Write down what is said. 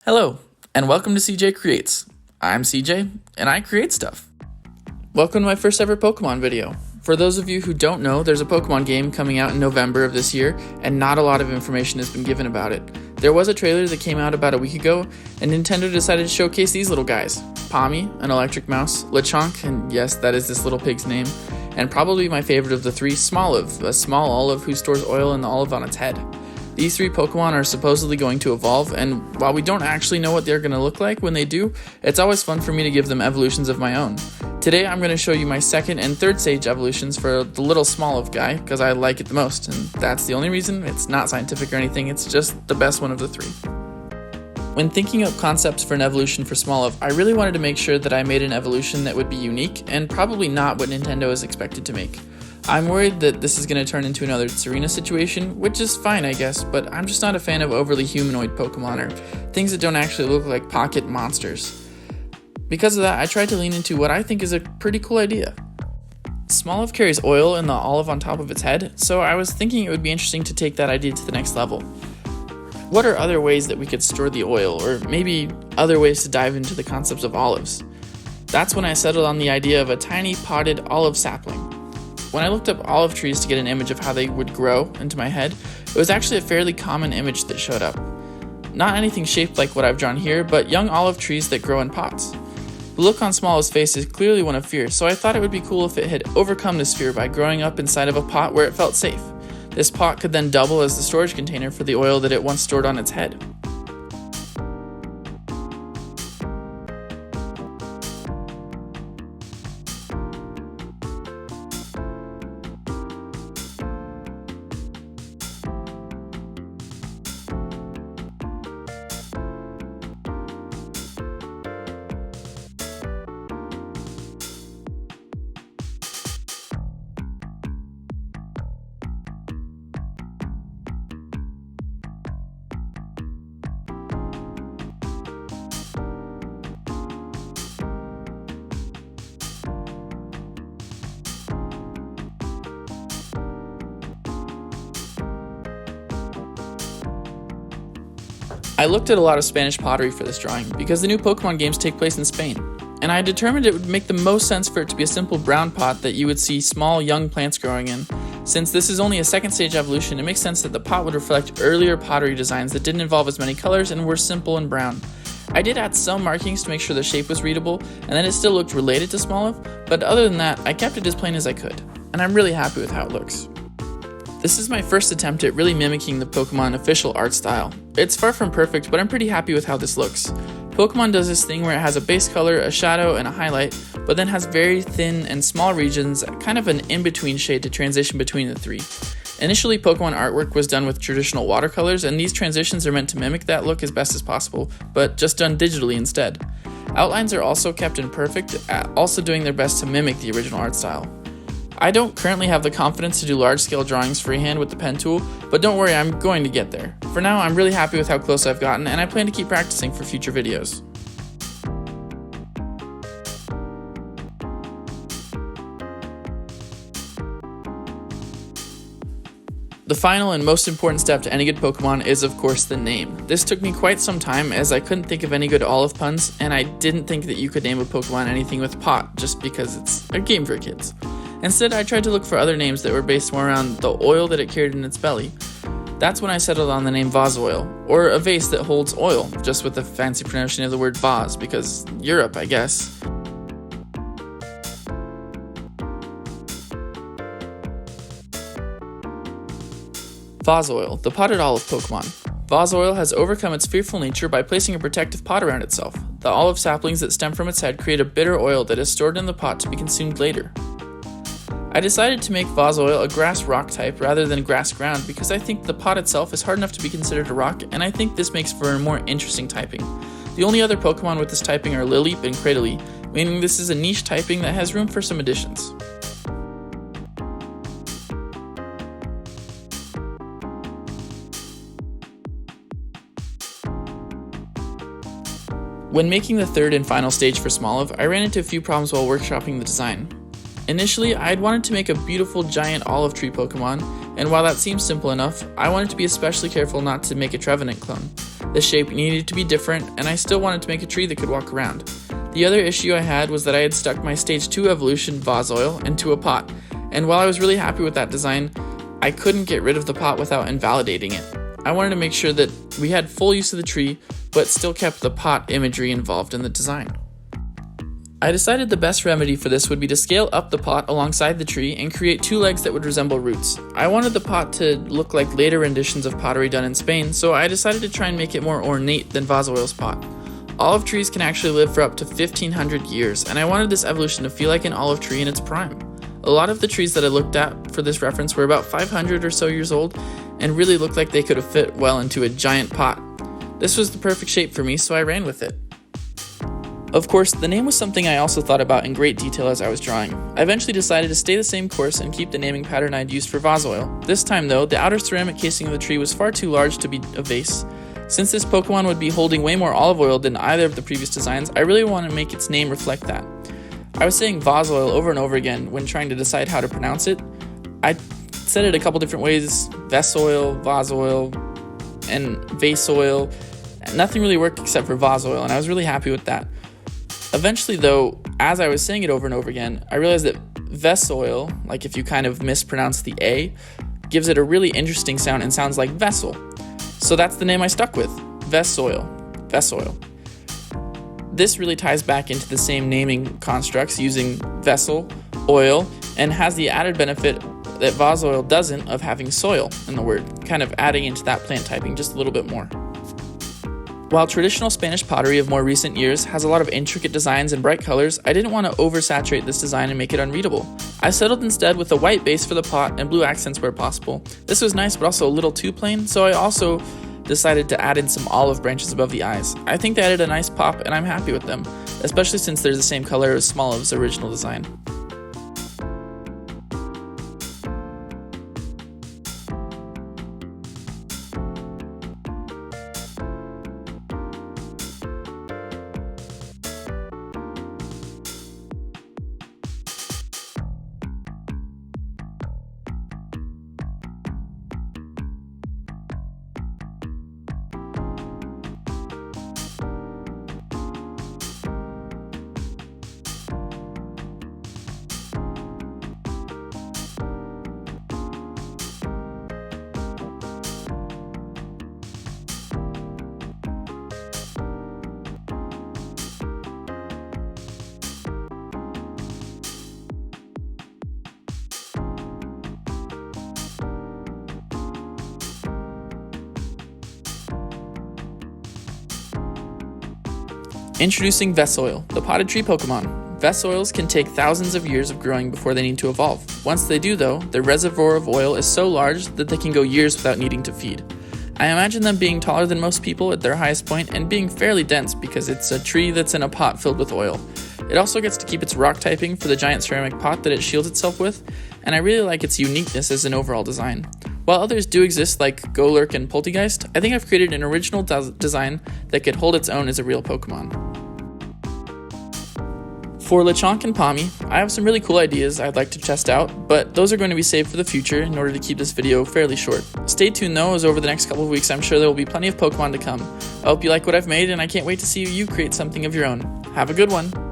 Hello, and welcome to CJ Creates. I'm CJ, and I create stuff. Welcome to my first ever Pokemon video. For those of you who don't know, there's a Pokemon game coming out in November of this year, and not a lot of information has been given about it. There was a trailer that came out about a week ago, and Nintendo decided to showcase these little guys. Pommy, an electric mouse, Lechonk, and yes, that is this little pig's name, and probably my favorite of the three, Smolive, a small olive who stores oil in the olive on its head. These three Pokemon are supposedly going to evolve, and while we don't actually know what they're going to look like when they do, it's always fun for me to give them evolutions of my own. Today I'm going to show you my second and third stage evolutions for the little Smolive guy, because I like it the most, and that's the only reason. It's not scientific or anything, it's just the best one of the three. When thinking up concepts for an evolution for Smolive, I really wanted to make sure that I made an evolution that would be unique, and probably not what Nintendo is expected to make. I'm worried that this is going to turn into another Serena situation, which is fine I guess, but I'm just not a fan of overly humanoid Pokemon or things that don't actually look like pocket monsters. Because of that, I tried to lean into what I think is a pretty cool idea. Smolive carries oil in the olive on top of its head, so I was thinking it would be interesting to take that idea to the next level. What are other ways that we could store the oil, or maybe other ways to dive into the concepts of olives? That's when I settled on the idea of a tiny potted olive sapling. When I looked up olive trees to get an image of how they would grow into my head, it was actually a fairly common image that showed up. Not anything shaped like what I've drawn here, but young olive trees that grow in pots. The look on Smolive's face is clearly one of fear, so I thought it would be cool if it had overcome this fear by growing up inside of a pot where it felt safe. This pot could then double as the storage container for the oil that it once stored on its head. I looked at a lot of Spanish pottery for this drawing because the new Pokemon games take place in Spain, and I determined it would make the most sense for it to be a simple brown pot that you would see small young plants growing in. Since this is only a second stage evolution, it makes sense that the pot would reflect earlier pottery designs that didn't involve as many colors and were simple and brown. I did add some markings to make sure the shape was readable, and then it still looked related to Smolive, but other than that, I kept it as plain as I could, and I'm really happy with how it looks. This is my first attempt at really mimicking the Pokemon official art style. It's far from perfect, but I'm pretty happy with how this looks. Pokemon does this thing where it has a base color, a shadow, and a highlight, but then has very thin and small regions, kind of an in-between shade to transition between the three. Initially, Pokemon artwork was done with traditional watercolors, and these transitions are meant to mimic that look as best as possible, but just done digitally instead. Outlines are also kept imperfect, also doing their best to mimic the original art style. I don't currently have the confidence to do large-scale drawings freehand with the pen tool, but don't worry, I'm going to get there. For now, I'm really happy with how close I've gotten, and I plan to keep practicing for future videos. The final and most important step to any good Pokemon is, of course, the name. This took me quite some time as I couldn't think of any good olive puns, and I didn't think that you could name a Pokemon anything with pot just because it's a game for kids. Instead, I tried to look for other names that were based more around the oil that it carried in its belly. That's when I settled on the name vase oil, or a vase that holds oil, just with the fancy pronunciation of the word vase, because Europe, I guess. Vase oil, the potted olive Pokemon. Vase oil has overcome its fearful nature by placing a protective pot around itself. The olive saplings that stem from its head create a bitter oil that is stored in the pot to be consumed later. I decided to make vase oil a grass rock type rather than grass ground because I think the pot itself is hard enough to be considered a rock, and I think this makes for a more interesting typing. The only other Pokemon with this typing are Lileep and Cradily, meaning this is a niche typing that has room for some additions. When making the third and final stage for Smolive, I ran into a few problems while workshopping the design. Initially, I had wanted to make a beautiful giant olive tree Pokemon, and while that seems simple enough, I wanted to be especially careful not to make a Trevenant clone. The shape needed to be different, and I still wanted to make a tree that could walk around. The other issue I had was that I had stuck my Stage 2 evolution vase oil into a pot, and while I was really happy with that design, I couldn't get rid of the pot without invalidating it. I wanted to make sure that we had full use of the tree, but still kept the pot imagery involved in the design. I decided the best remedy for this would be to scale up the pot alongside the tree and create two legs that would resemble roots. I wanted the pot to look like later renditions of pottery done in Spain, so I decided to try and make it more ornate than vase oil's pot. Olive trees can actually live for up to 1,500 years, and I wanted this evolution to feel like an olive tree in its prime. A lot of the trees that I looked at for this reference were about 500 or so years old and really looked like they could have fit well into a giant pot. This was the perfect shape for me, so I ran with it. Of course, the name was something I also thought about in great detail as I was drawing. I eventually decided to stay the same course and keep the naming pattern I'd used for vase oil. This time though, the outer ceramic casing of the tree was far too large to be a vase. Since this Pokemon would be holding way more olive oil than either of the previous designs, I really want to make its name reflect that. I was saying vase oil over and over again when trying to decide how to pronounce it. I said it a couple different ways: vase oil, and vase oil. Nothing really worked except for vase oil, and I was really happy with that. Eventually though, as I was saying it over and over again, I realized that vase oil, like if you kind of mispronounce the A, gives it a really interesting sound and sounds like vessel. So that's the name I stuck with, vase oil. This really ties back into the same naming constructs using vessel, oil, and has the added benefit that vase oil doesn't of having soil in the word, kind of adding into that plant typing just a little bit more. While traditional Spanish pottery of more recent years has a lot of intricate designs and bright colors, I didn't want to oversaturate this design and make it unreadable. I settled instead with a white base for the pot and blue accents where possible. This was nice but also a little too plain, so I also decided to add in some olive branches above the eyes. I think they added a nice pop and I'm happy with them, especially since they're the same color as Smolive's original design. Introducing vase oil, the potted tree Pokemon. Vase oils can take thousands of years of growing before they need to evolve. Once they do though, their reservoir of oil is so large that they can go years without needing to feed. I imagine them being taller than most people at their highest point and being fairly dense because it's a tree that's in a pot filled with oil. It also gets to keep its rock typing for the giant ceramic pot that it shields itself with, and I really like its uniqueness as an overall design. While others do exist like Golurk and Poltegeist, I think I've created an original design that could hold its own as a real Pokemon. For Lechonk and Pawmi, I have some really cool ideas I'd like to test out, but those are going to be saved for the future in order to keep this video fairly short. Stay tuned though, as over the next couple of weeks I'm sure there will be plenty of Pokemon to come. I hope you like what I've made and I can't wait to see you create something of your own. Have a good one!